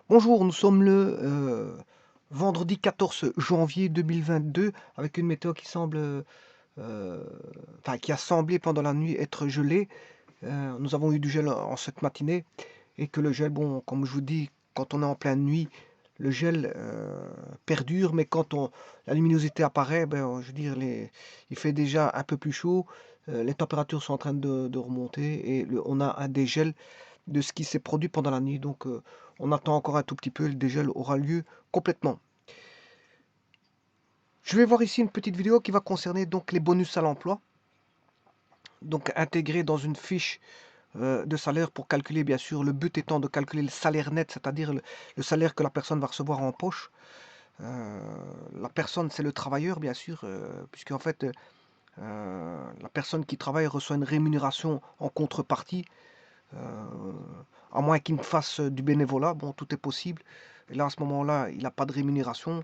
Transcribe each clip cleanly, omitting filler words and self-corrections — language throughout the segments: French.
Bonjour, nous sommes le vendredi 14 janvier 2022 avec une météo qui semble, enfin qui a semblé pendant la nuit être gelée. Nous avons eu du gel en cette matinée et que le gel, bon, comme je vous dis, quand on est en pleine nuit, le gel perdure, mais quand la luminosité apparaît, ben, je veux dire, il fait déjà un peu plus chaud, les températures sont en train de remonter et on a un dégel de ce qui s'est produit pendant la nuit. Donc, on attend encore un tout petit peu, le dégel aura lieu complètement. Je vais voir ici une petite vidéo qui va concerner donc les bonus à l'emploi, donc intégrés dans une fiche de salaire pour calculer, bien sûr, le but étant de calculer le salaire net, c'est-à-dire le salaire que la personne va recevoir en poche. La personne, c'est le travailleur, bien sûr, puisque en fait, la personne qui travaille reçoit une rémunération en contrepartie, à moins qu'il ne fasse du bénévolat. Bon, tout est possible. Et là, à ce moment-là, il n'a pas de rémunération.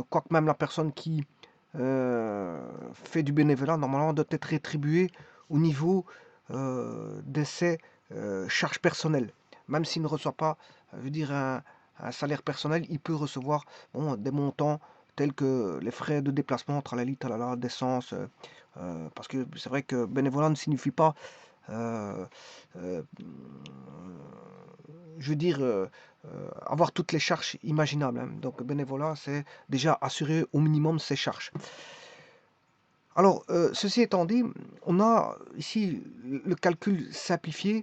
Quoique même la personne qui fait du bénévolat, normalement, doit être rétribuée au niveau de ses charges personnelles. Même s'il ne reçoit pas, je veux dire, un salaire personnel, il peut recevoir bon, des montants tels que les frais de déplacement, tralali, tralala, d'essence. Parce que c'est vrai que bénévolat ne signifie pas euh, euh, je veux dire, avoir toutes les charges imaginables, hein. Donc, bénévolat, c'est déjà assurer au minimum ses charges. Alors, ceci étant dit, on a ici le calcul simplifié,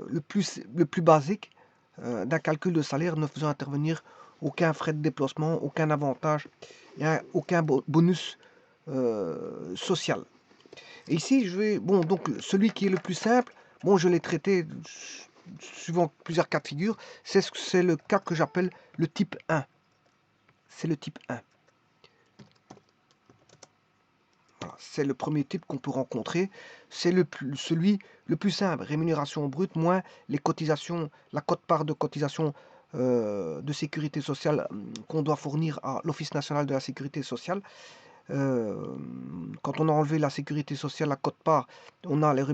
le plus basique d'un calcul de salaire ne faisant intervenir aucun frais de déplacement, aucun avantage, et aucun bonus social. Et ici, je vais, bon, donc celui qui est le plus simple, bon, je l'ai traité suivant plusieurs cas de figure, c'est le cas que j'appelle le type 1. C'est le type 1. Voilà, c'est le premier type qu'on peut rencontrer. C'est celui le plus simple, rémunération brute moins les cotisations, la quote-part de cotisation de sécurité sociale qu'on doit fournir à l'Office national de la sécurité sociale. Quand on a enlevé la sécurité sociale, la quote-part, on a la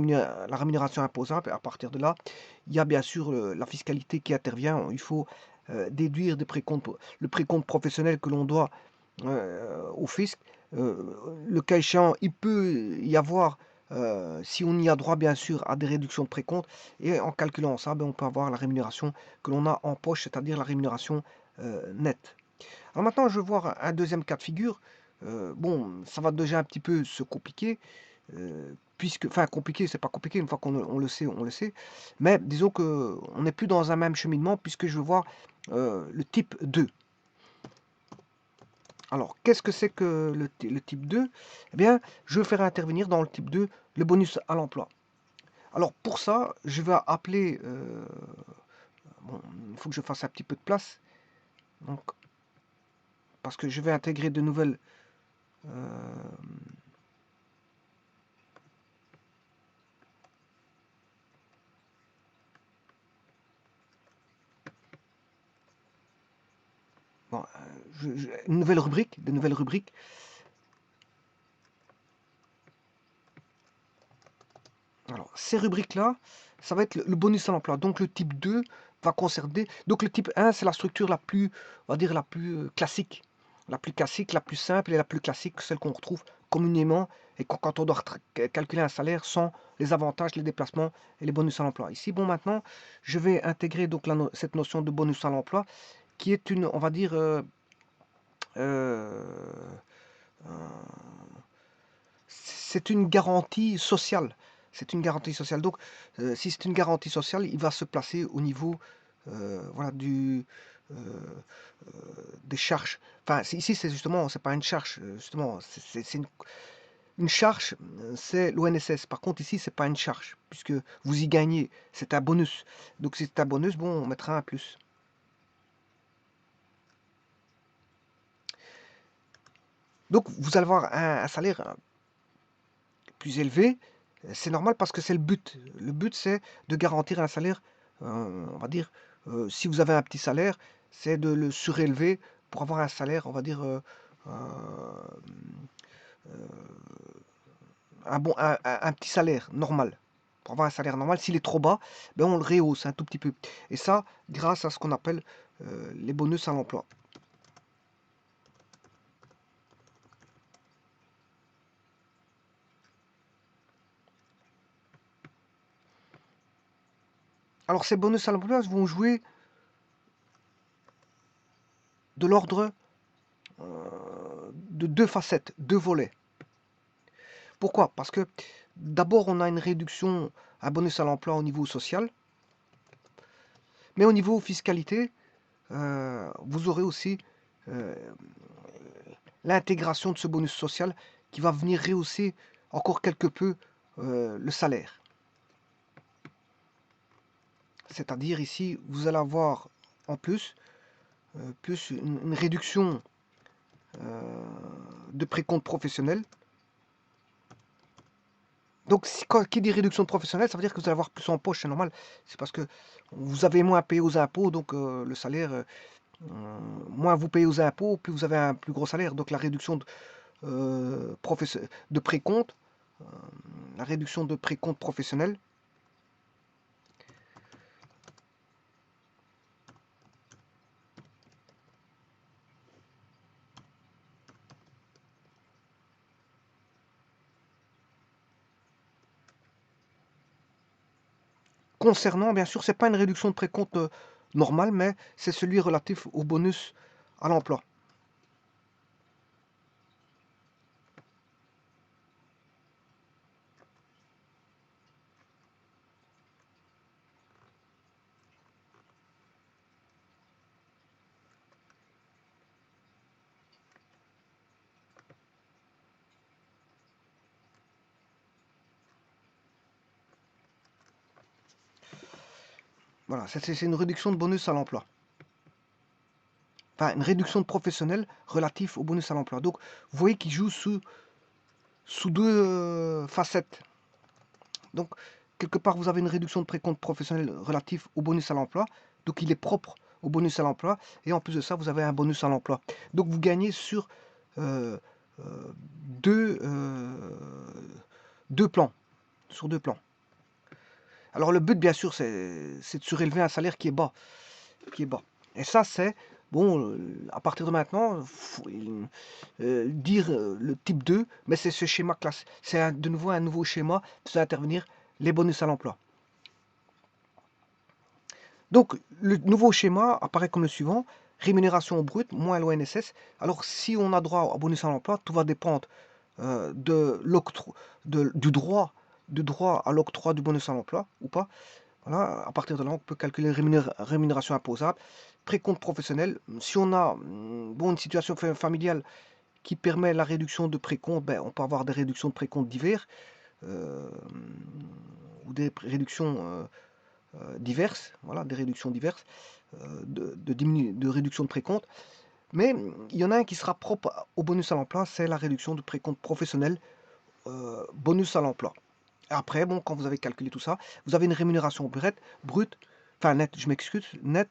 rémunération imposable. À partir de là, il y a bien sûr la fiscalité qui intervient. Il faut déduire le précompte professionnel que l'on doit au fisc. Le cas échéant, il peut y avoir, si on y a droit bien sûr, à des réductions de précompte. Et en calculant ça, ben, on peut avoir la rémunération que l'on a en poche, c'est-à-dire la rémunération nette. Alors maintenant, je vais voir un deuxième cas de figure. Bon, ça va déjà un petit peu se compliquer, puisque, enfin compliqué, c'est pas compliqué, une fois qu'on le sait, on le sait. Mais disons que on n'est plus dans un même cheminement, puisque je veux voir le type 2. Alors, qu'est-ce que c'est que le type 2? Eh bien, je vais faire intervenir dans le type 2 le bonus à l'emploi. Alors, pour ça, je vais appeler... bon, il faut que je fasse un petit peu de place. Donc, parce que je vais intégrer de nouvelles... bon, une nouvelle rubrique, des nouvelles rubriques. Alors, ces rubriques-là, ça va être le bonus à l'emploi. Donc, le type 2 va concerner... Donc, le type 1, c'est la structure la plus, on va dire, la plus classique. La plus classique, la plus simple et la plus classique, celle qu'on retrouve communément et quand on doit calculer un salaire sans les avantages, les déplacements et les bonus à l'emploi. Ici, bon, maintenant, je vais intégrer donc cette notion de bonus à l'emploi qui est une, on va dire, euh, c'est une garantie sociale. C'est une garantie sociale. Donc, si c'est une garantie sociale, il va se placer au niveau voilà, euh, des charges. Enfin, ici, c'est justement, c'est pas une charge, justement, c'est une charge, c'est l'ONSS. Par contre, ici, c'est pas une charge, puisque vous y gagnez. C'est un bonus. Donc, si c'est un bonus, bon, on mettra un plus. Donc, vous allez avoir un salaire plus élevé, c'est normal parce que c'est le but. Le but, c'est de garantir un salaire, on va dire, si vous avez un petit salaire, c'est de le surélever pour avoir un salaire, on va dire, un petit salaire normal. pour avoir un salaire normal. S'il est trop bas, ben on le rehausse un tout petit peu. Et ça, grâce à ce qu'on appelle les bonus à l'emploi. Alors ces bonus à l'emploi vont jouer de l'ordre de deux facettes, deux volets. Pourquoi? Parce que d'abord, on a une réduction, un bonus à l'emploi au niveau social, mais au niveau fiscalité, vous aurez aussi euh, l'intégration de ce bonus social qui va venir rehausser encore quelque peu le salaire. C'est-à-dire ici, vous allez avoir en plus, une réduction de précompte professionnel. Donc, qui dit réduction de professionnel, ça veut dire que vous allez avoir plus en poche, c'est normal. C'est parce que vous avez moins à payer aux impôts, donc le salaire, moins vous payez aux impôts, plus vous avez un plus gros salaire. Donc la réduction de précompte, la réduction de précompte professionnel. Concernant, bien sûr, c'est pas une réduction de précompte normale, mais c'est celui relatif au bonus à l'emploi. Voilà, c'est une réduction de bonus à l'emploi. Enfin, une réduction de professionnel relatif au bonus à l'emploi. Donc, vous voyez qu'il joue sous deux facettes. Donc, quelque part, vous avez une réduction de précompte professionnel relatif au bonus à l'emploi. Donc, il est propre au bonus à l'emploi. Et en plus de ça, vous avez un bonus à l'emploi. Donc, vous gagnez sur euh, euh, deux, deux plans. Sur deux plans. Alors, le but, bien sûr, c'est de surélever un salaire qui est bas. Qui est bas. Et ça, c'est, bon, à partir de maintenant, dire le type 2, mais c'est ce schéma classe. C'est de nouveau un nouveau schéma qui fait intervenir les bonus à l'emploi. Donc, le nouveau schéma apparaît comme le suivant. Rémunération brute moins l'ONSS. Alors, si on a droit au bonus à l'emploi, tout va dépendre du droit à l'octroi du bonus à l'emploi ou pas. Voilà, à partir de là, on peut calculer rémunération imposable, précompte professionnel. Si on a bon, une situation familiale qui permet la réduction de précompte, ben, on peut avoir des réductions de précompte divers ou des réductions diverses, voilà, des réductions diverses de réduction de précompte. Mais il y en a un qui sera propre au bonus à l'emploi, c'est la réduction de précompte professionnel, bonus à l'emploi. Après, bon, quand vous avez calculé tout ça, vous avez une rémunération brute, enfin nette, je m'excuse, nette,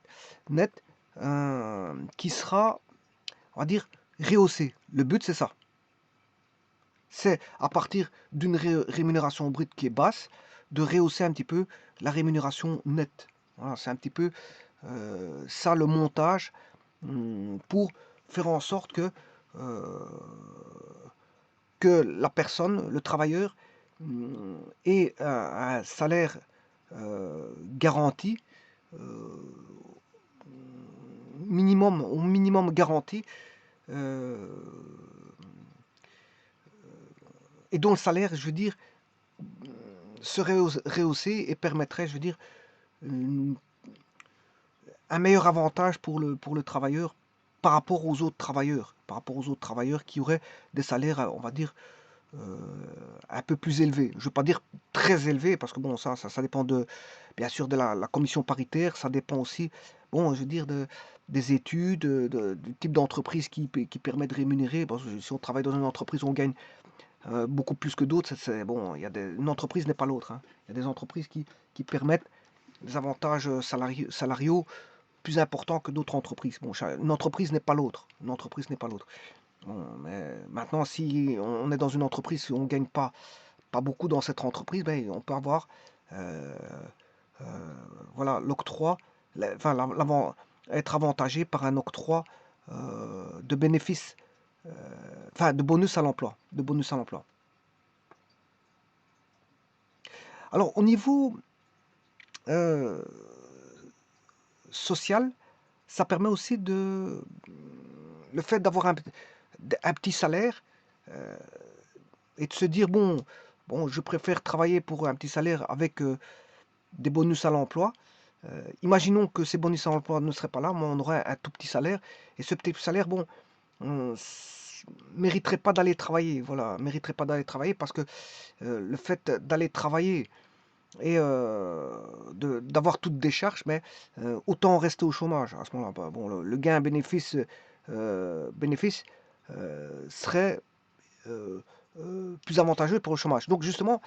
qui sera, on va dire, rehaussée. Le but, c'est ça. C'est à partir d'une rémunération brute qui est basse, de rehausser un petit peu la rémunération nette. Voilà, c'est un petit peu ça le montage pour faire en sorte euh, que la personne, le travailleur, ait un salaire garanti, euh, au minimum garanti, euh, et dont le salaire, je veux dire, serait rehaussé et permettrait, je veux dire, un meilleur avantage pour le travailleur par rapport aux autres travailleurs qui auraient des salaires, on va dire, euh, un peu plus élevés. Je ne veux pas dire très élevés, parce que bon, ça dépend bien sûr de la commission paritaire, ça dépend aussi, bon, je veux dire, des études, du type d'entreprise qui permet de rémunérer. Parce que si on travaille dans une entreprise, on gagne beaucoup plus que d'autres. Bon, une entreprise n'est pas l'autre, hein. Il y a des entreprises qui permettent des avantages salariaux plus importants que d'autres entreprises. Bon, une entreprise n'est pas l'autre. Une entreprise n'est pas l'autre. Bon, mais maintenant, si on est dans une entreprise, si on ne gagne pas beaucoup dans cette entreprise, ben, on peut avoir euh, voilà, l'octroi, enfin, être avantagé par un octroi de bénéfices, enfin, de bonus à l'emploi, de bonus à l'emploi. Alors, au niveau euh, social, ça permet aussi le fait d'avoir un petit salaire et de se dire, bon, je préfère travailler pour un petit salaire avec des bonus à l'emploi. Imaginons que ces bonus à l'emploi ne seraient pas là, mais on aurait un tout petit salaire. Et ce petit salaire, bon, mériterait pas d'aller travailler. Voilà, mériterait pas d'aller travailler parce que le fait d'aller travailler et d'avoir toute décharge, mais autant rester au chômage à ce moment-là. Bah, bon, le gain bénéfice serait euh, plus avantageux pour le chômage. Donc justement,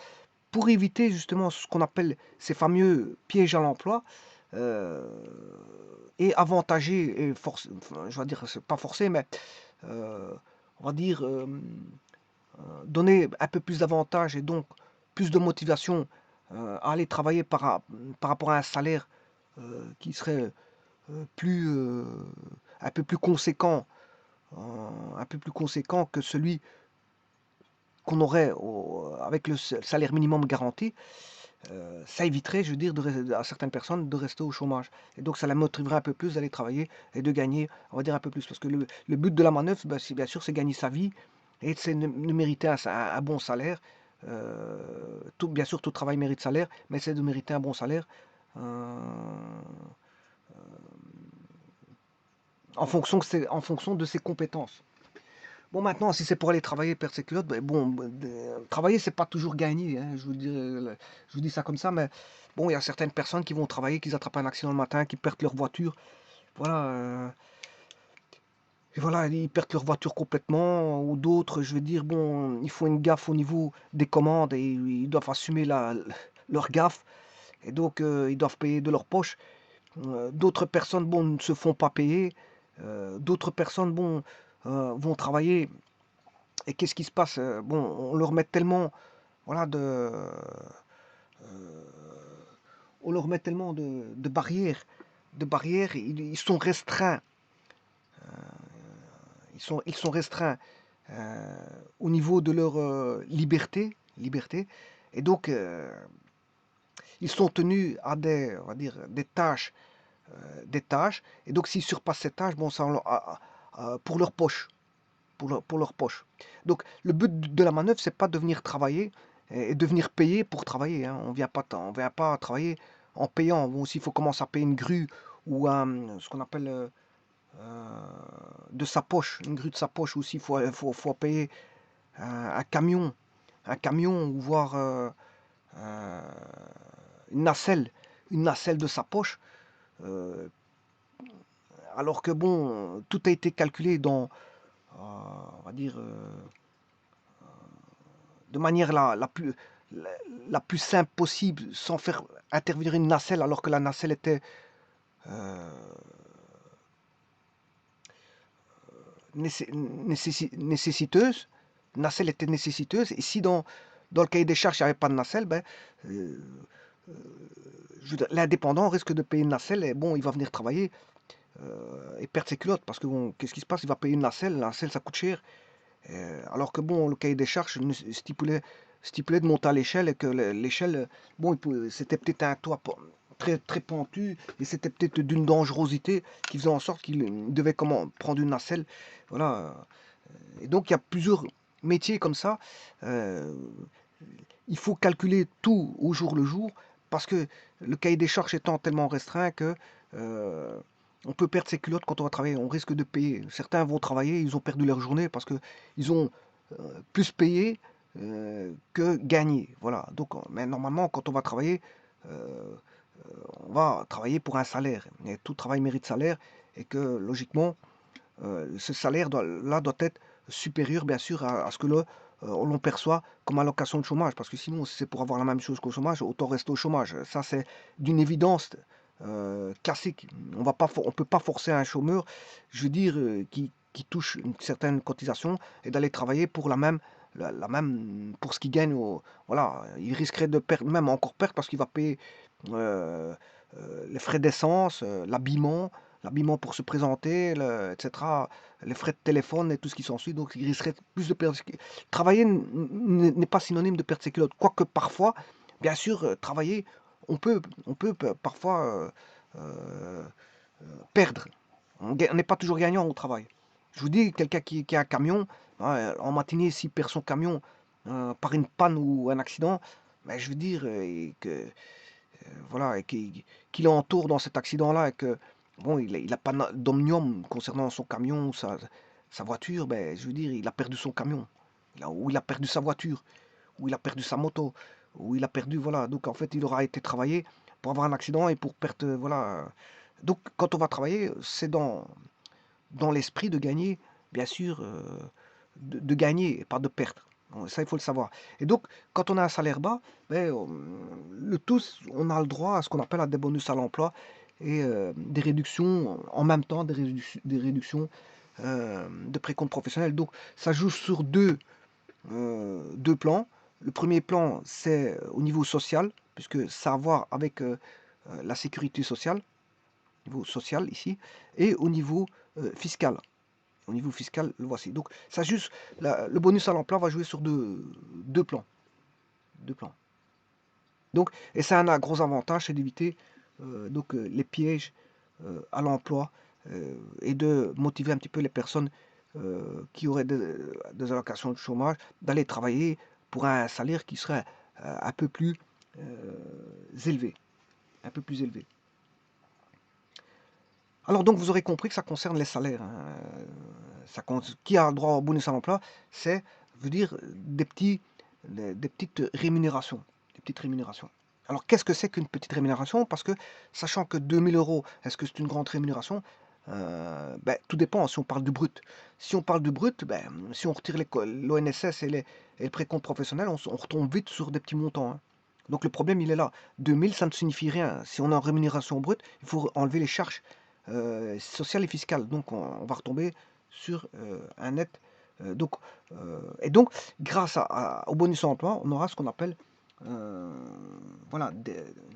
pour éviter justement ce qu'on appelle ces fameux pièges à l'emploi, euh, et avantager, et enfin, je vais dire, c'est pas forcé, mais euh, on va dire donner un peu plus d'avantages et donc plus de motivation à aller travailler par rapport à un salaire qui serait plus, un peu plus conséquent, un peu plus conséquent que celui qu'on aurait avec le salaire minimum garanti. Ça éviterait, je veux dire, à certaines personnes de rester au chômage. Et donc, ça la motiverait un peu plus d'aller travailler et de gagner, on va dire, un peu plus. Parce que le but de la manœuvre, ben, bien sûr, c'est gagner sa vie et c'est de mériter un bon salaire. Bien sûr, tout travail mérite salaire, mais c'est de mériter un bon salaire euh, en fonction de ses compétences. Bon, maintenant, si c'est pour aller travailler perséculote, ben, bon, travailler, c'est pas toujours gagner, hein, je vous dis ça comme ça, mais bon, il y a certaines personnes qui vont travailler, qui attrapent un accident le matin, qui perdent leur voiture, voilà, et voilà, ils perdent leur voiture complètement, ou d'autres, je veux dire, bon, ils font une gaffe au niveau des commandes et ils doivent assumer leur gaffe, et donc ils doivent payer de leur poche. D'autres personnes, bon, ne se font pas payer, d'autres personnes, bon, vont travailler. Et qu'est-ce qui se passe? Bon, on leur met tellement, voilà, on leur met tellement de barrières, ils sont restreints, ils sont restreints au niveau de leur liberté, et donc ils sont tenus à on va dire, des tâches, et donc s'ils surpassent ces tâches, bon, ça, pour leur poche, pour leur poche. Donc le but de la manœuvre, c'est pas de venir travailler et de venir payer pour travailler, hein. On vient pas travailler en payant. Bon, s'il faut commencer à payer une grue ou ce qu'on appelle de sa poche, une grue de sa poche, ou s'il faut payer un camion ou voir euh, une nacelle, une nacelle de sa poche, euh, alors que bon, tout a été calculé on va dire, de manière la, la plus simple possible, sans faire intervenir une nacelle, alors que la nacelle était euh, nécessiteuse. Nacelle était nécessiteuse. Et si dans le cahier des charges, il n'y avait pas de nacelle, ben, euh, l'indépendant risque de payer une nacelle et bon, il va venir travailler et perdre ses culottes. Parce que bon, qu'est-ce qui se passe? Il va payer une nacelle, la nacelle ça coûte cher. Alors que bon, le cahier des charges stipulait de monter à l'échelle et que l'échelle, bon, c'était peut-être un toit très, très pentu et c'était peut-être d'une dangerosité qui faisait en sorte qu'il devait prendre une nacelle. Voilà. Et donc il y a plusieurs métiers comme ça. Euh, il faut calculer tout au jour le jour parce que le cahier des charges étant tellement restreint que euh, on peut perdre ses culottes quand on va travailler, on risque de payer. Certains vont travailler, ils ont perdu leur journée parce que ils ont plus payé que gagné. Voilà. Donc, mais normalement, quand on va travailler, euh, on va travailler pour un salaire. Et tout travail mérite salaire et que logiquement, ce salaire-là doit être supérieur, bien sûr, à ce que l'on perçoit comme allocation de chômage. Parce que sinon, si c'est pour avoir la même chose qu'au chômage, autant rester au chômage. Ça, c'est d'une évidence classique. On peut pas forcer un chômeur, je veux dire, qui touche une certaine cotisation et d'aller travailler pour la même pour ce qu'il gagne. Voilà, il risquerait de perdre, même encore perdre, parce qu'il va payer euh, les frais d'essence, l'habillement pour se présenter, etc., les frais de téléphone et tout ce qui s'ensuit. Donc il risquerait plus de perdre. Travailler n'est pas synonyme de perdre ses culottes. Quoique parfois, bien sûr, travailler, on peut parfois euh, perdre. On n'est pas toujours gagnant au travail. Je vous dis, quelqu'un qui a un camion, hein, en matinée, s'il perd son camion par une panne ou un accident, ben, je veux dire voilà, et qu'il entoure dans cet accident-là, et que bon, il a pas d'omnium concernant son camion ou sa voiture, ben, je veux dire, il a perdu son camion, ou il a perdu sa voiture, ou il a perdu sa moto, ou il a perdu, voilà. Donc en fait, il aura été travaillé pour avoir un accident et pour perdre, voilà. Donc quand on va travailler, c'est dans l'esprit de gagner, bien sûr, de gagner et pas de perdre. Bon, ça, il faut le savoir. Et donc, quand on a un salaire bas, ben, le tous, on a le droit à ce qu'on appelle à des bonus à l'emploi et des réductions, en même temps des réductions de précompte professionnel. Donc, ça joue sur deux plans. Le premier plan, c'est au niveau social, puisque ça a à voir avec la sécurité sociale, niveau social ici, et au niveau fiscal. Au niveau fiscal, le voici. Donc, ça juste, le bonus à l'emploi va jouer sur deux plans. Deux plans. Donc, et ça a un gros avantage, c'est d'éviter les pièges à l'emploi et de motiver un petit peu les personnes qui auraient des allocations de chômage d'aller travailler pour un salaire qui serait un peu plus élevé. Un peu plus élevé. Alors donc vous aurez compris que ça concerne les salaires, hein. Qui a droit au bonus à l'emploi, c'est, veut dire, des petites rémunérations. Des petites rémunérations. Alors qu'est-ce que c'est qu'une petite rémunération? Parce que sachant que 2000 euros, est-ce que c'est une grande rémunération? Ben, tout dépend si on parle du brut. Si on parle du brut, ben, si on retire l'ONSS et le précompte professionnel, on retombe vite sur des petits montants, hein. Donc le problème, il est là. 2000, ça ne signifie rien. Si on est en rémunération brute, il faut enlever les charges sociales et fiscales. Donc on va retomber sur un net. Donc, et donc, grâce au bonus emploi, on aura ce qu'on appelle euh, voilà,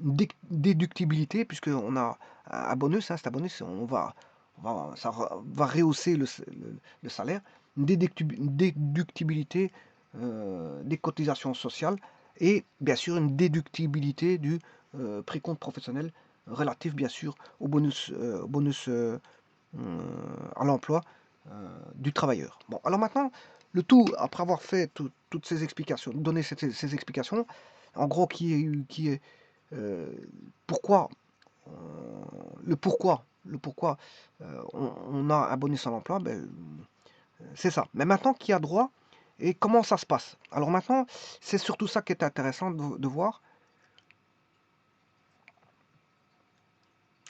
une déductibilité, puisqu'on a un bonus, hein, c'est un bonus, ça va rehausser le salaire, une déductibilité des cotisations sociales et bien sûr une déductibilité du précompte professionnel relatif bien sûr au bonus à l'emploi du travailleur. Bon, alors maintenant, le tout, après avoir fait toutes ces explications, donné ces explications, en gros, qui est pourquoi, euh, le pourquoi on a un bonus à l'emploi, ben, c'est ça. Mais maintenant, qui a droit et comment ça se passe? Alors maintenant, c'est surtout ça qui est intéressant de voir.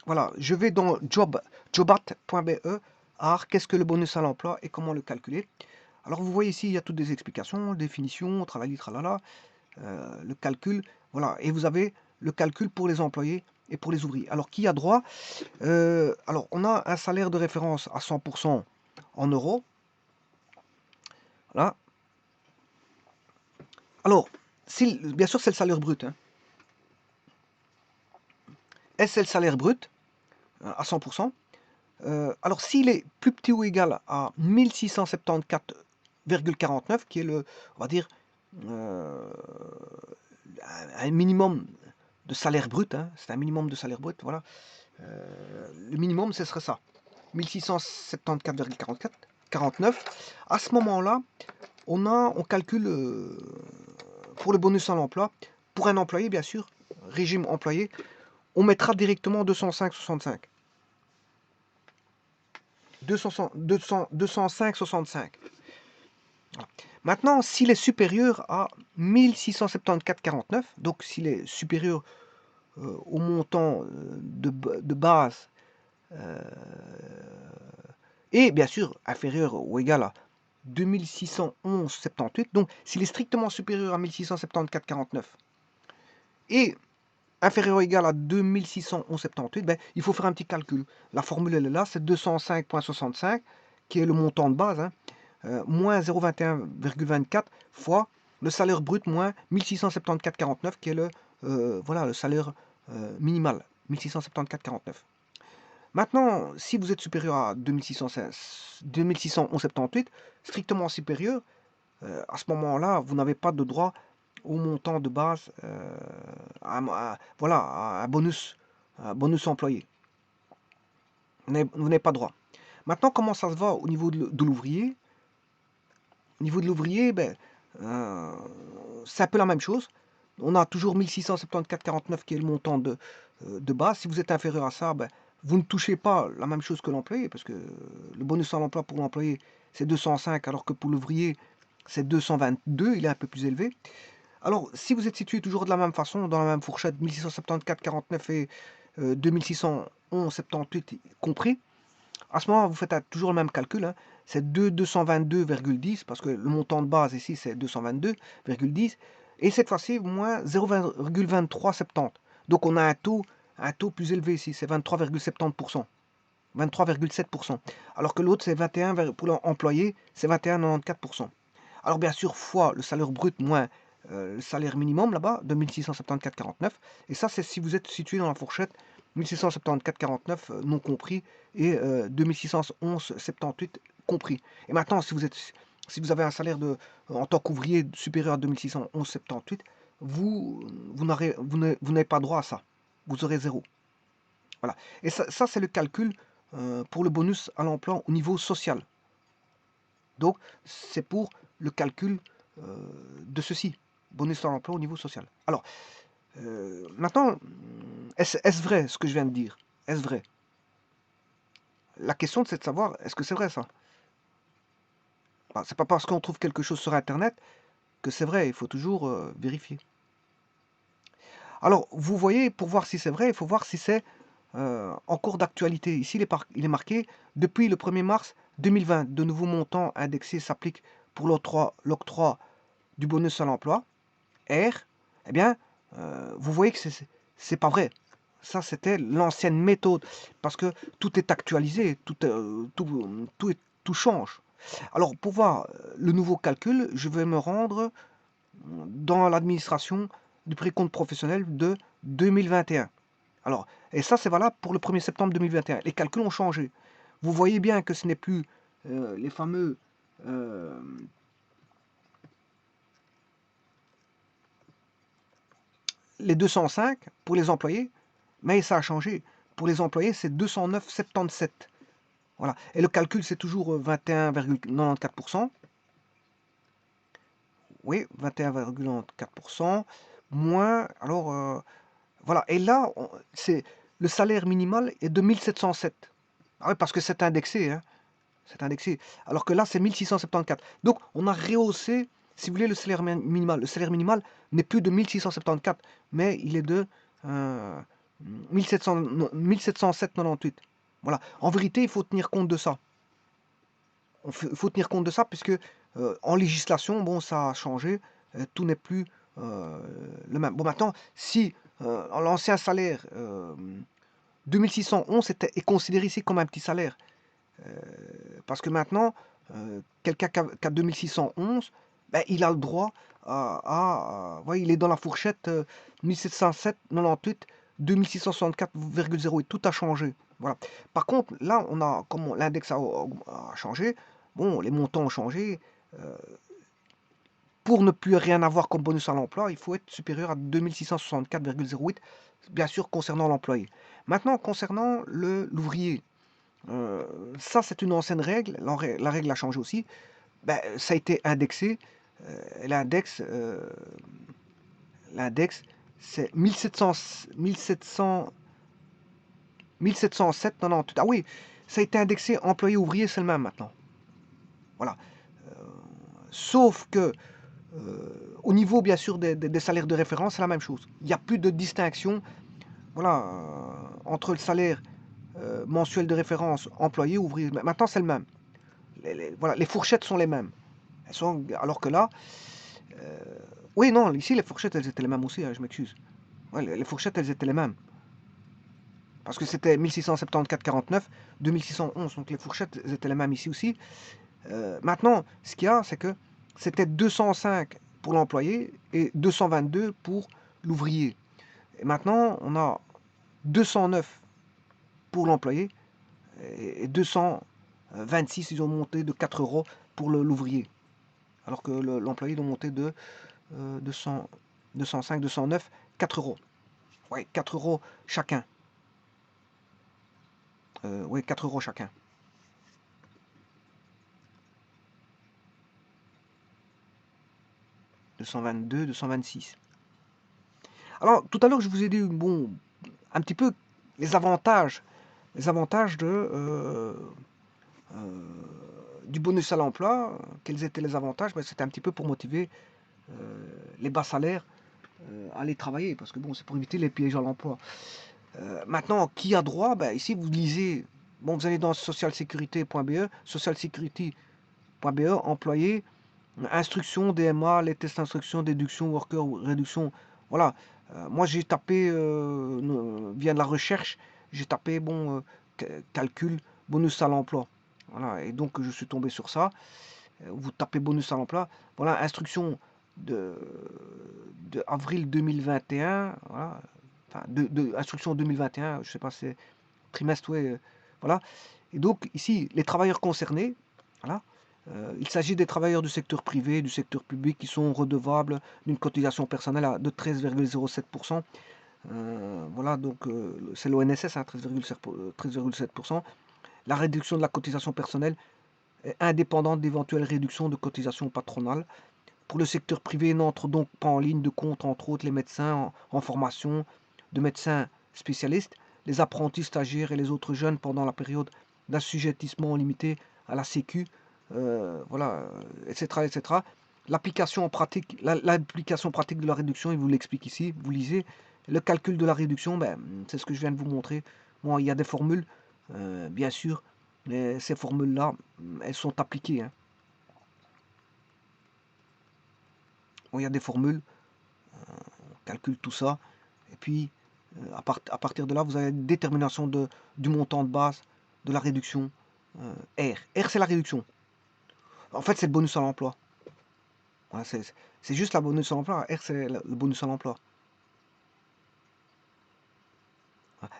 Voilà, je vais dans jobat.be, qu'est-ce que le bonus à l'emploi et comment le calculer. Alors vous voyez ici, il y a toutes des explications, définitions, tralali, tralala, le calcul, voilà, et vous avez le calcul pour les employés et pour les ouvriers. Alors qui a droit? Alors on a un salaire de référence à 100% en euros, voilà. Alors, bien sûr c'est le salaire brut, hein. Et c'est le salaire brut à 100%. Alors s'il est plus petit ou égal à 1674,49, qui est on va dire, un minimum de salaire brut, hein, c'est un minimum de salaire brut, voilà. Le minimum, ce serait ça, 1674,49. À ce moment-là, on calcule pour le bonus à l'emploi, pour un employé, bien sûr, régime employé, on mettra directement 205,65. 205,65. Maintenant, s'il est supérieur à 1674,49, donc s'il est supérieur au montant de base et bien sûr inférieur ou égal à 2611,78, donc s'il est strictement supérieur à 1674,49 et inférieur ou égal à 2611,78, ben, il faut faire un petit calcul. La formule elle est là, c'est 205,65 qui est le montant de base, hein, moins 0,21,24 fois le salaire brut moins 1674,49 qui est voilà, le salaire minimal, 1674,49. Maintenant, si vous êtes supérieur à 2611,78, strictement supérieur, à ce moment-là, vous n'avez pas de droit au montant de base, voilà, à un bonus employé. Vous n'avez pas droit. Maintenant, comment ça se va au niveau de l'ouvrier? Au niveau de l'ouvrier, ben, c'est un peu la même chose. On a toujours 1674,49 qui est le montant de base. Si vous êtes inférieur à ça, ben, vous ne touchez pas la même chose que l'employé, parce que le bonus à l'emploi pour l'employé, c'est 205, alors que pour l'ouvrier, c'est 222, il est un peu plus élevé. Alors, si vous êtes situé toujours de la même façon, dans la même fourchette, 1674,49 et 2611,78 compris, à ce moment, vous faites toujours le même calcul, hein. C'est 222,10, parce que le montant de base ici, c'est 222,10. Et cette fois-ci, moins 0,2370. Donc on a un taux plus élevé ici, c'est 23,70%. 23,7%. Alors que l'autre, c'est 21, pour l'employé, c'est 21,94%. Alors bien sûr, fois le salaire brut moins le salaire minimum là-bas, de 1674,49. Et ça, c'est si vous êtes situé dans la fourchette 1674,49 non compris et 2611,78 compris. Et maintenant, si vous avez un salaire en tant qu'ouvrier supérieur à 2611,78, vous n'avez pas droit à ça. Vous aurez zéro. Voilà. Et ça c'est le calcul pour le bonus à l'emploi au niveau social. Donc, c'est pour le calcul de ceci, bonus à l'emploi au niveau social. Alors, maintenant, est-ce vrai ce que je viens de dire? Est-ce vrai? La question, c'est de savoir, est-ce que c'est vrai ça? C'est pas parce qu'on trouve quelque chose sur Internet que c'est vrai, il faut toujours vérifier. Alors, vous voyez, pour voir si c'est vrai, il faut voir si c'est en cours d'actualité. Ici, il est marqué, depuis le 1er mars 2020, de nouveaux montants indexés s'appliquent pour l'octroi du bonus à l'emploi, R. Eh bien, vous voyez que c'est pas vrai. Ça, c'était l'ancienne méthode, parce que tout est actualisé, tout change. Alors, pour voir le nouveau calcul, je vais me rendre dans l'administration du précompte professionnel de 2021. Alors, et ça, c'est valable pour le 1er septembre 2021. Les calculs ont changé. Vous voyez bien que ce n'est plus les fameux les 205 pour les employés, mais ça a changé. Pour les employés, c'est 209,77. Voilà. Et le calcul, c'est toujours 21,94%. Oui, 21,94%. Moins, alors, voilà. Et là, le salaire minimal est de 1707. Ah oui, parce que c'est indexé, hein. C'est indexé. Alors que là, c'est 1674. Donc, on a rehaussé, si vous voulez, le salaire minimal. Le salaire minimal n'est plus de 1674, mais il est de 1707,98. Voilà. En vérité, il faut tenir compte de ça. Il faut tenir compte de ça, puisque en législation, bon, ça a changé. Tout n'est plus le même. Bon, maintenant, si l'ancien salaire 2611 est considéré ici comme un petit salaire, parce que maintenant, quelqu'un qui a 2611, ben, il a le droit il est dans la fourchette 1707,98, 2664,08. Tout a changé. Voilà. Par contre, là, comme l'index a changé, bon, les montants ont changé. Pour ne plus rien avoir comme bonus à l'emploi, il faut être supérieur à 2664,08, bien sûr, concernant l'employé. Maintenant, concernant l'ouvrier, ça, c'est une ancienne règle. La règle a changé aussi. Ben, ça a été indexé. L'index, c'est 1707,98. Ah oui, ça a été indexé employé-ouvrier, c'est le même maintenant. Voilà. Sauf que, au niveau, bien sûr, des salaires de référence, c'est la même chose. Il n'y a plus de distinction, voilà, entre le salaire mensuel de référence employé-ouvrier. Maintenant, c'est le même. Voilà, les fourchettes sont les mêmes. Alors que là, oui, non, ici les fourchettes elles étaient les mêmes aussi, hein, je m'excuse. Ouais, les fourchettes elles étaient les mêmes. Parce que c'était 1674,49, 2611, donc les fourchettes elles étaient les mêmes ici aussi. Maintenant, ce qu'il y a, c'est que c'était 205 pour l'employé et 222 pour l'ouvrier. Et maintenant, on a 209 pour l'employé et 226, ils ont monté de 4 euros pour l'ouvrier. Alors que l'employé, ils ont monté de 200, 205, 209, 4 euros. Ouais, 4 euros chacun. Ouais, 4 euros chacun. « 222, 226. Alors, tout à l'heure, je vous ai dit, bon, un petit peu les avantages du bonus à l'emploi. Quels étaient les avantages? Ben, c'était un petit peu pour motiver les bas salaires à aller travailler, parce que bon, c'est pour éviter les pièges à l'emploi. Maintenant, qui a droit? Ben, ici, vous lisez, bon, vous allez dans socialsécurité.be, socialsecurity.be, employé, instruction, DMA, les tests d'instruction, déduction, worker, réduction. Voilà. Moi, j'ai tapé, via de la recherche, j'ai tapé, bon, calcul, bonus à l'emploi. Voilà. Et donc, je suis tombé sur ça. Vous tapez bonus à l'emploi. Voilà, instruction de, avril 2021. Voilà. Enfin, instruction 2021, je sais pas, c'est trimestre, ouais. Voilà. Et donc, ici, les travailleurs concernés, voilà. Il s'agit des travailleurs du secteur privé et du secteur public qui sont redevables d'une cotisation personnelle de 13,07%. Voilà, donc c'est l'ONSS, hein, 13,7%. La réduction de la cotisation personnelle est indépendante d'éventuelles réductions de cotisation patronale. Pour le secteur privé, n'entrent donc pas en ligne de compte, entre autres, les médecins en formation, de médecins spécialistes, les apprentis stagiaires et les autres jeunes pendant la période d'assujettissement limité à la Sécu, voilà, etc., etc. L'application pratique de la réduction, il vous l'explique ici, vous lisez. Le calcul de la réduction, ben, c'est ce que je viens de vous montrer. Bon, il y a des formules, bien sûr, mais ces formules-là, elles sont appliquées, hein. Bon, il y a des formules, on calcule tout ça, et puis à partir de là, vous avez une détermination du montant de base de la réduction R. R, c'est la réduction. En fait, c'est le bonus à l'emploi. Voilà, c'est juste la bonus à l'emploi. R, c'est le bonus à l'emploi.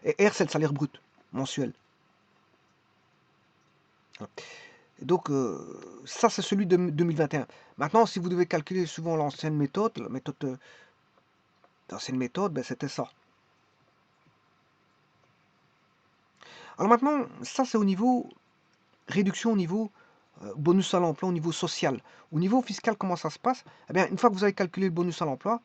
Et R, c'est le salaire brut mensuel. Et donc, ça, c'est celui de 2021. Maintenant, si vous devez calculer souvent l'ancienne méthode, l'ancienne méthode, ben, c'était ça. Alors maintenant, ça, c'est au niveau réduction, au niveau bonus à l'emploi, au niveau social. Au niveau fiscal, comment ça se passe? Eh bien, une fois que vous avez calculé le bonus à l'emploi,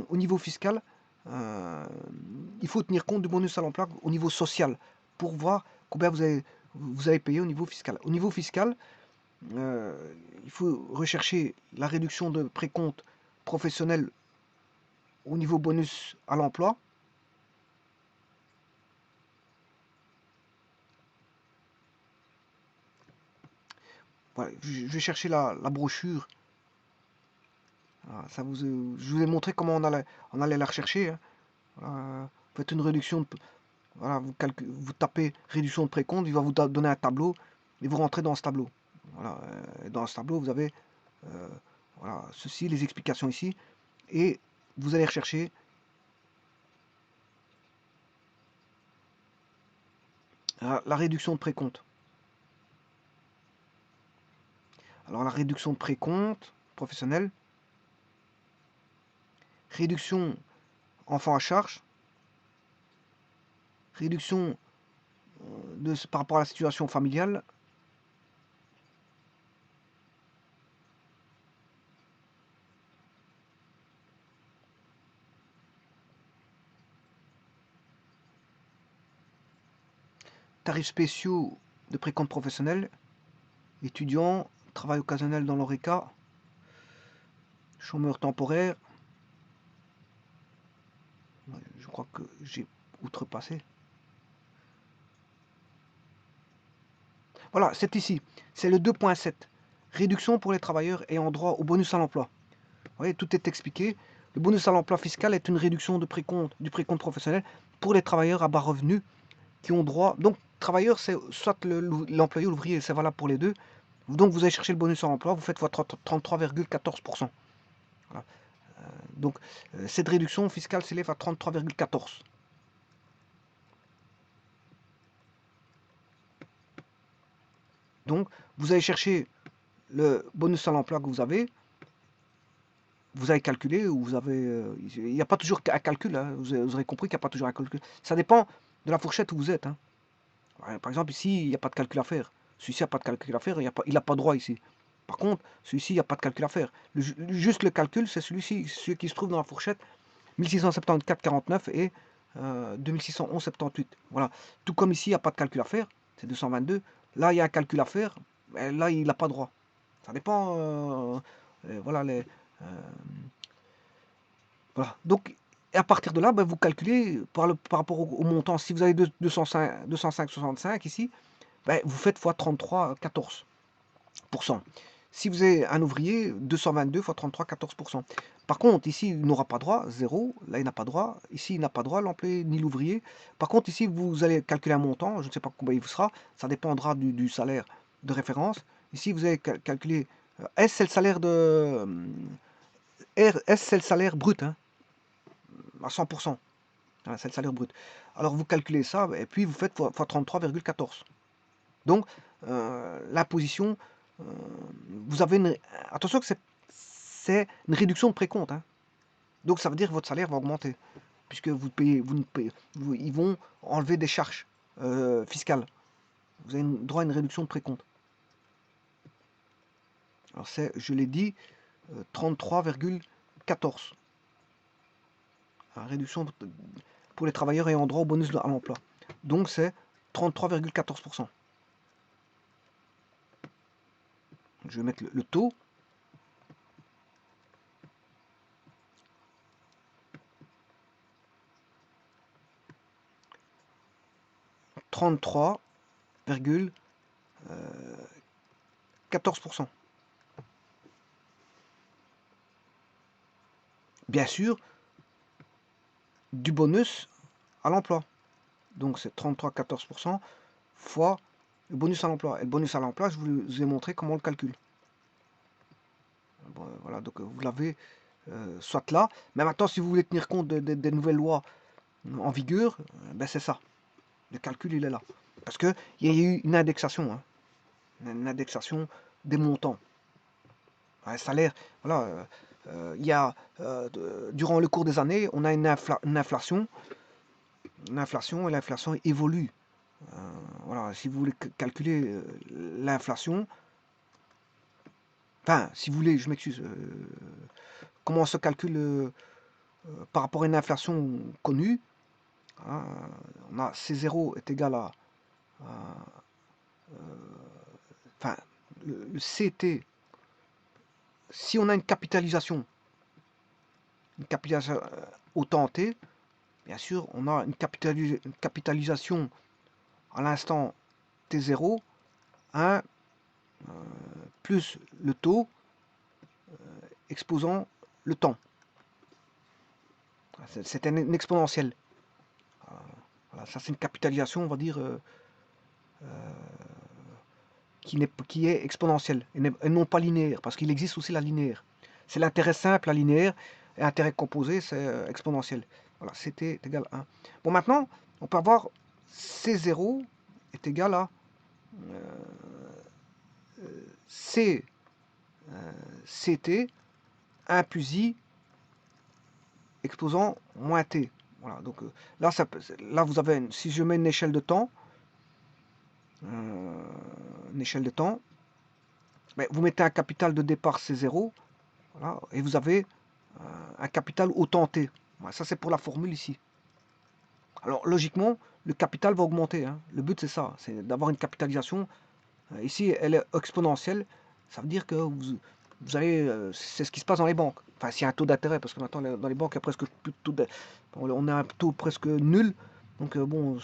au niveau fiscal, il faut tenir compte du bonus à l'emploi au niveau social pour voir combien vous avez payé au niveau fiscal. Au niveau fiscal, il faut rechercher la réduction de précompte professionnel au niveau bonus à l'emploi. Voilà, je vais chercher la brochure. Voilà, je vous ai montré comment on allait la rechercher, hein. Vous faites une réduction de, voilà, vous tapez réduction de précompte, il va vous donner un tableau et vous rentrez dans ce tableau. Voilà, dans ce tableau, vous avez voilà, ceci, les explications ici, et vous allez rechercher la réduction de précompte. Alors la réduction de précompte professionnel, réduction enfant à charge, réduction par rapport à la situation familiale, tarifs spéciaux de précompte professionnel, étudiants, travail occasionnel dans l'ORECA, chômeurs temporaires. Je crois que j'ai outrepassé. Voilà, c'est ici. C'est le 2.7. Réduction pour les travailleurs ayant droit au bonus à l'emploi. Vous voyez, tout est expliqué. Le bonus à l'emploi fiscal est une réduction du précompte professionnel pour les travailleurs à bas revenus qui ont droit. Donc, travailleurs, c'est soit l'employé ou l'ouvrier, c'est valable pour les deux. Donc vous allez chercher le bonus à l'emploi, vous faites votre 33,14%. Voilà. Donc cette réduction fiscale s'élève à 33,14. Donc vous allez chercher le bonus à l'emploi que vous avez calculé, ou vous avez... il n'y a pas toujours un calcul, hein, vous aurez compris qu'il n'y a pas toujours un calcul. Ça dépend de la fourchette où vous êtes. Hein. Par exemple, ici, il n'y a pas de calcul à faire. Celui-ci n'a pas de calcul à faire, il n'a pas droit ici. Par contre, celui-ci, il n'y a pas de calcul à faire. Juste le calcul, c'est celui-ci, celui qui se trouve dans la fourchette 1674,49 et 2611,78. Voilà. Tout comme ici, il n'y a pas de calcul à faire, c'est 222. Là, il y a un calcul à faire, mais là, il n'a pas droit. Ça dépend. Voilà, voilà. Donc, à partir de là, ben, vous calculez par rapport au montant. Si vous avez 205,65 ici, ben, vous faites x 33,14%. Si vous avez un ouvrier, 222 x 33,14%. Par contre, ici, il n'aura pas droit, 0. Là, il n'a pas droit. Ici, il n'a pas droit, l'employé ni l'ouvrier. Par contre, ici, vous allez calculer un montant. Je ne sais pas combien il vous sera. Ça dépendra du salaire de référence. Ici, vous allez calculer... S, c'est le salaire de... S, c'est le salaire brut, hein, à 100%. Voilà, c'est le salaire brut. Alors, vous calculez ça, et puis vous faites x 33,14. Donc, l'imposition, vous avez une... Attention que c'est une réduction de précompte. Hein. Donc, ça veut dire que votre salaire va augmenter. Puisque vous payez, ils vont enlever des charges fiscales. Vous avez droit à une réduction de précompte. Alors, c'est, je l'ai dit, 33,14. Réduction pour les travailleurs ayant droit au bonus à l'emploi. Donc, c'est 33,14%. Je vais mettre le taux. « 33,14%. Bien sûr, du bonus à l'emploi. Donc c'est 33,14% fois le bonus à l'emploi. Et le bonus à l'emploi, je vous ai montré comment on le calcule. Bon, voilà, donc vous l'avez soit là. Mais maintenant, si vous voulez tenir compte des nouvelles lois en vigueur, ben c'est ça. Le calcul, il est là. Parce qu'il y a eu une indexation. Hein, une indexation des montants. Un salaire, voilà. Il y a, durant le cours des années, on a une inflation. Une inflation, et l'inflation évolue. Voilà, si vous voulez calculer l'inflation, enfin, si vous voulez, je m'excuse, comment se calcule par rapport à une inflation connue, hein, on a C0 est égal à, enfin, le CT, si on a une capitalisation au temps T, bien sûr, on a une capitalisation à l'instant T0, 1 plus le taux exposant le temps. C'est un exponentiel. Voilà, ça c'est une capitalisation, on va dire, qui est exponentielle et non pas linéaire, parce qu'il existe aussi la linéaire. C'est l'intérêt simple, la linéaire, et l'intérêt composé, c'est exponentiel. Voilà, CT est égal à 1. Bon, maintenant, on peut avoir C0 est égal à C, CT 1 plus I exposant moins T. Voilà, donc là, là, vous avez, si je mets une échelle de temps, mais vous mettez un capital de départ C0, voilà, et vous avez un capital au temps T. Voilà, ça, c'est pour la formule ici. Alors, logiquement, le capital va augmenter. Hein. Le but, c'est ça, c'est d'avoir une capitalisation. Ici, elle est exponentielle. Ça veut dire que vous allez... c'est ce qui se passe dans les banques. Enfin, s'il y a un taux d'intérêt, parce que maintenant, dans les banques, il y a presque plus de taux on a un taux presque nul. Donc, bon,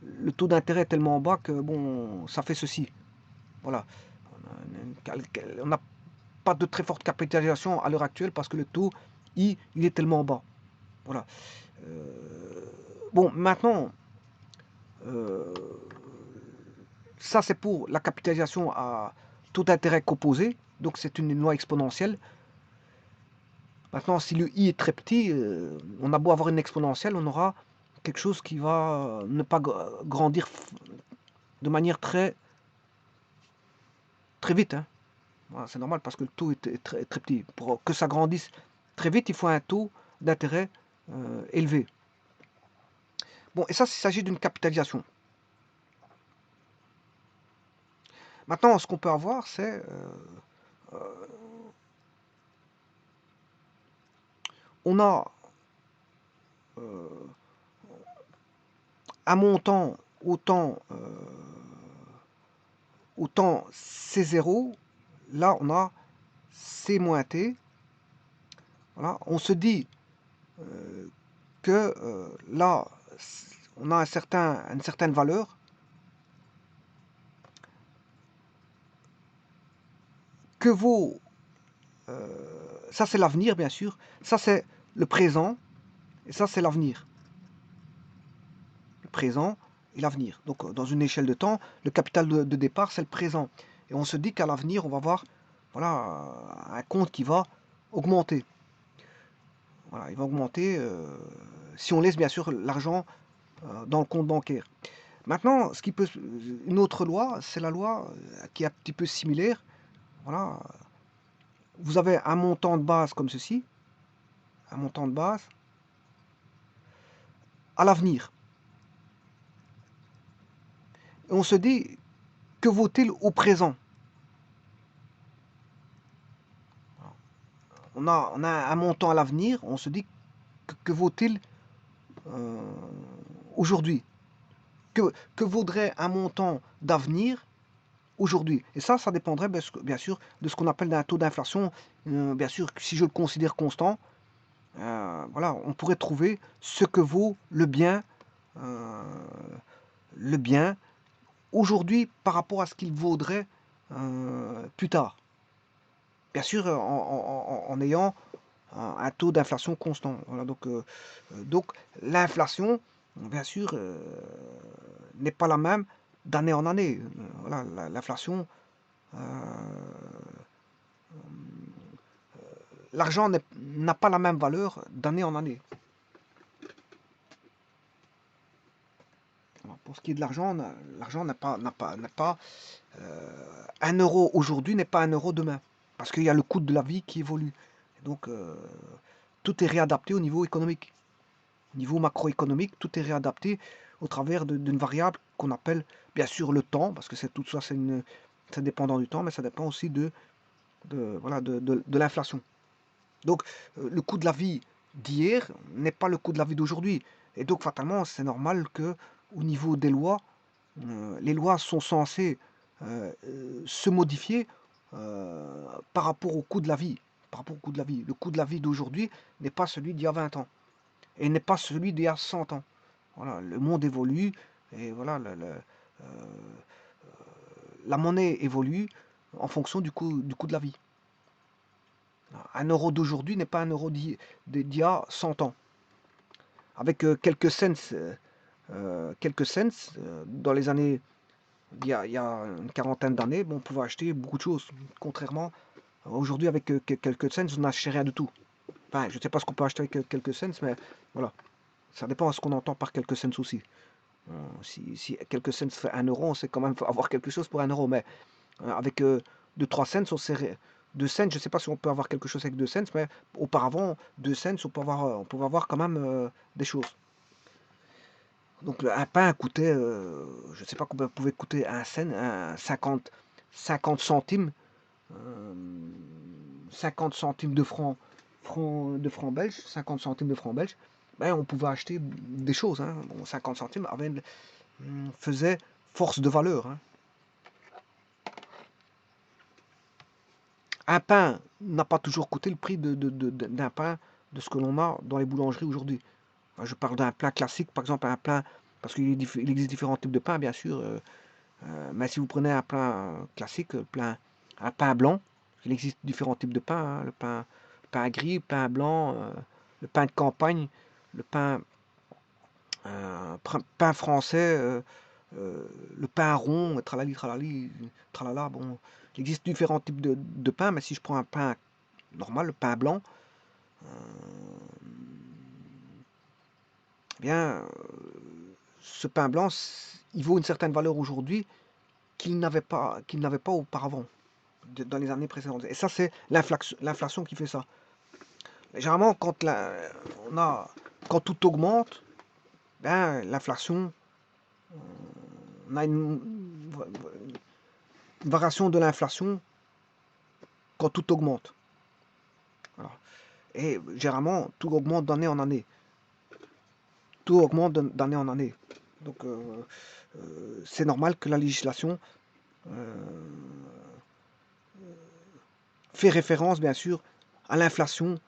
le taux d'intérêt est tellement bas que, bon, ça fait ceci. Voilà. On n'a pas de très forte capitalisation à l'heure actuelle parce que le taux I, il est tellement bas. Voilà. Bon, maintenant, ça c'est pour la capitalisation à taux d'intérêt composé, donc c'est une loi exponentielle. Maintenant, si le i est très petit, on a beau avoir une exponentielle, on aura quelque chose qui va ne pas grandir de manière très vite, hein. Voilà, c'est normal parce que le taux est très, très petit. Pour que ça grandisse très vite, il faut un taux d'intérêt élevé. Bon, et ça, il s'agit d'une capitalisation. Maintenant, ce qu'on peut avoir, c'est on a un montant autant C0, là on a C moins T. Voilà. On se dit que là on a une certaine valeur que vaut, ça c'est l'avenir bien sûr, ça c'est le présent et ça c'est l'avenir. Le présent et l'avenir. Donc dans une échelle de temps, le capital de départ c'est le présent. Et on se dit qu'à l'avenir on va avoir voilà, un compte qui va augmenter. Voilà, il va augmenter si on laisse bien sûr l'argent dans le compte bancaire. Maintenant, une autre loi, c'est la loi qui est un petit peu similaire. Voilà, vous avez un montant de base comme ceci, un montant de base à l'avenir. Et on se dit, que vaut-il au présent? On a un montant à l'avenir, on se dit, que vaut-il aujourd'hui? Que vaudrait un montant d'avenir aujourd'hui? Et ça dépendrait bien sûr de ce qu'on appelle un taux d'inflation. Bien sûr, si je le considère constant, voilà, on pourrait trouver ce que vaut euh, le bien aujourd'hui par rapport à ce qu'il vaudrait plus tard. Bien sûr, en ayant un taux d'inflation constant. Voilà, donc l'inflation, bien sûr, n'est pas la même d'année en année. Voilà, l'inflation, euh, l'argent n'a pas la même valeur d'année en année. Pour ce qui est de l'argent, l'argent n'a pas 1 euro aujourd'hui n'est pas 1 euro demain. Parce qu'il y a le coût de la vie qui évolue. Donc, tout est réadapté au niveau économique. Au niveau macroéconomique, tout est réadapté au travers d'une variable qu'on appelle, bien sûr, le temps, parce que tout ça, c'est dépendant du temps, mais ça dépend aussi voilà, de l'inflation. Donc, le coût de la vie d'hier n'est pas le coût de la vie d'aujourd'hui. Et donc, fatalement, c'est normal que au niveau des lois, les lois sont censées se modifier par rapport au coût de la vie. Par rapport au coût de la vie. Le coût de la vie d'aujourd'hui n'est pas celui d'il y a 20 ans. Et n'est pas celui d'il y a 100 ans. Voilà, le monde évolue. Et voilà, la monnaie évolue en fonction du coût de la vie. 1 euro d'aujourd'hui n'est pas 1 euro d'il y a 100 ans. Avec quelques cents dans les années, il y a une quarantaine d'années, bon, on pouvait acheter beaucoup de choses. Contrairement, aujourd'hui, avec quelques cents, on n'achète rien du tout. Enfin, je ne sais pas ce qu'on peut acheter avec quelques cents, mais voilà. Ça dépend de ce qu'on entend par quelques cents aussi. Si quelques cents fait 1 euro, on sait quand même avoir quelque chose pour 1 euro. Mais avec 2-3 cents, 2 cents, je ne sais pas si on peut avoir quelque chose avec 2 cents, mais auparavant, 2 cents, on pouvait avoir quand même des choses. Donc un pain coûtait, je ne sais pas combien pouvait coûter un cent, 50 centimes, euh, 50 centimes de francs belges, 50 centimes de francs belges, ben, on pouvait acheter des choses. Hein. Bon, 50 centimes faisait force de valeur. Hein. Un pain n'a pas toujours coûté le prix d'un pain de ce que l'on a dans les boulangeries aujourd'hui. Je parle d'un pain classique, par exemple un pain, parce qu'il existe différents types de pain, bien sûr. Mais si vous prenez un pain classique, un pain blanc, il existe différents types de pain. Hein, le pain gris, le pain blanc, le pain de campagne, le pain français, le pain rond, tralali, tralali, tralala. Bon, il existe différents types de pain, mais si je prends un pain normal, le pain blanc, eh bien, ce pain blanc, il vaut une certaine valeur aujourd'hui qu'il n'avait pas auparavant, dans les années précédentes. Et ça, c'est l'inflation qui fait ça. Généralement, quand tout augmente, ben, l'inflation, on a une variation de l'inflation quand tout augmente. Voilà. Et généralement, tout augmente d'année en année. Tout augmente d'année en année. Donc, c'est normal que la législation fait référence, bien sûr, à l'inflation,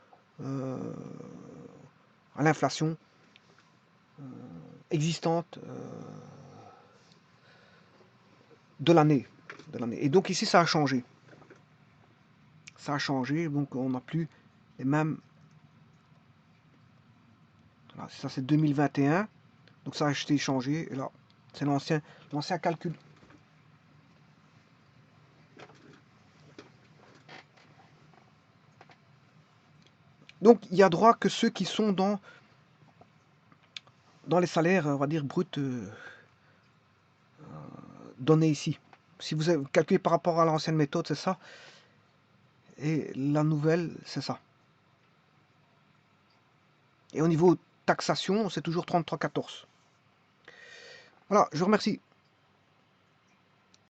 euh, existante de l'année. Et donc ici, ça a changé. Ça a changé, donc on n'a plus les mêmes. Voilà, ça c'est 2021, donc ça a été changé. Et là, c'est l'ancien calcul. Donc il y a droit que ceux qui sont dans les salaires, on va dire, bruts donnés ici. Si vous avez calculé par rapport à l'ancienne méthode, c'est ça. Et la nouvelle, c'est ça. Et au niveau taxation, c'est toujours 33,14. Voilà, je vous remercie.